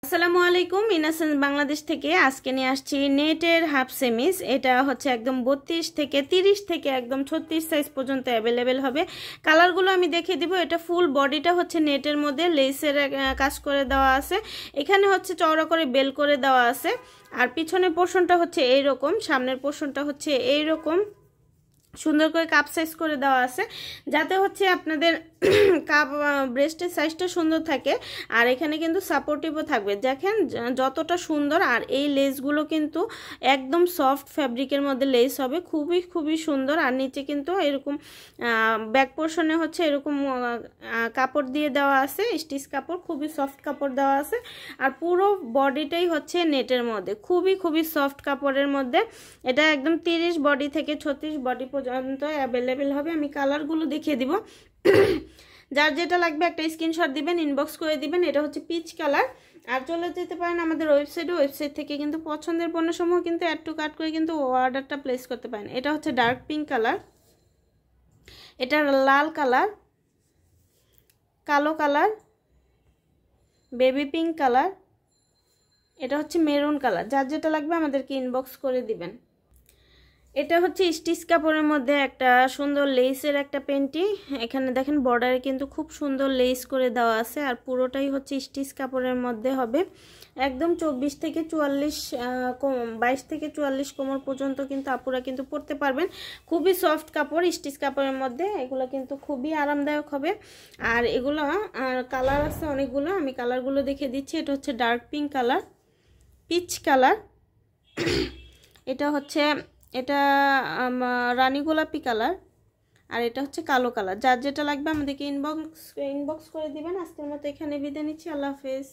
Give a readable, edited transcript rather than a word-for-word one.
আসসালামু আলাইকুম ইনাসেন্স বাংলাদেশ থেকে আজকে নিয়ে আসছি নেটের হাফ সেমিস। এটা হচ্ছে একদম 32 থেকে 30 থেকে একদম 36 সাইজ পর্যন্ত অ্যাভেলেবেল হবে। কালারগুলো আমি দেখিয়ে দিব। এটা ফুল বডিটা হচ্ছে নেটের মধ্যে লেসের কাজ করে দেওয়া আছে। এখানে হচ্ছে চওড়া করে বেল করে দেওয়া আছে। আর পিছনের পোর্শনটা হচ্ছে এইরকম, সামনের পোর্শনটা হচ্ছে এইরকম সুন্দর করে কাপ সাইজ করে দেওয়া আছে, যাতে হচ্ছে আপনাদের কাপ ব্রেস্টের সাইজটা সুন্দর থাকে। আর এখানে কিন্তু সাপোর্টিভও থাকবে, দেখেন যতটা সুন্দর। আর এই লেসগুলো কিন্তু একদম সফট ফ্যাব্রিকের মধ্যে লেস হবে, খুবই সুন্দর। আর নিচে কিন্তু এরকম ব্যাক পোর্শনে হচ্ছে এরকম কাপড় দিয়ে দেওয়া আছে, স্টিচ কাপড়, খুবই সফট কাপড় দেওয়া আছে। আর পুরো বডিটাই হচ্ছে নেটের মধ্যে, খুবই সফট কাপড়ের মধ্যে। এটা একদম 30 বডি থেকে 36 বডি পর্যন্ত অ্যাভেলেবেল হবে। আমি কালারগুলো দেখিয়ে দিব। যার যেটা লাগবে একটা স্ক্রিনশট দিবেন, ইনবক্স করে দিবেন। এটা হচ্ছে পিচ কালার। আর চলে যেতে পারেন আমাদের ওয়েবসাইট থেকে কিন্তু পছন্দের পণ্যসমূহ কিন্তু অ্যাড টু কার্ট করে কিন্তু অর্ডারটা প্লেস করতে পারেন। এটা হচ্ছে ডার্ক পিঙ্ক কালার, এটা লাল কালার, কালো কালার, বেবি পিঙ্ক কালার, এটা হচ্ছে মেরুন কালার। যার যেটা লাগবে আমাদেরকে ইনবক্স করে দিবেন। এটা হচ্ছে স্টিচ কাপড়ের মধ্যে একটা সুন্দর লেসের একটা পেন্টি। এখানে দেখেন বর্ডারে কিন্তু খুব সুন্দর লেস করে দেওয়া আছে। আর পুরোটাই হচ্ছে স্টিচ কাপড়ের মধ্যে হবে। একদম 24 থেকে 44 22 থেকে 44 কোমর পর্যন্ত কিন্তু আপুরা কিন্তু পরতে পারবেন। খুবই সফট কাপড়, স্টিচ কাপড়ের মধ্যে। এগুলো কিন্তু খুবই আরামদায়ক হবে। আর এগুলো কালার আছে অনেকগুলো, আমি কালারগুলো দেখিয়ে দিচ্ছি। এটা হচ্ছে dark pink colour, peach colour, এটা হচ্ছে রানী গোলাপি কালার, আর এটা হচ্ছে কালো কালার। যার যেটা লাগবে আমাদেরকে ইনবক্স করে দিবেন। আজকের মতো এখানে বিদায় নিচ্ছি। আল্লাহ হাফেজ।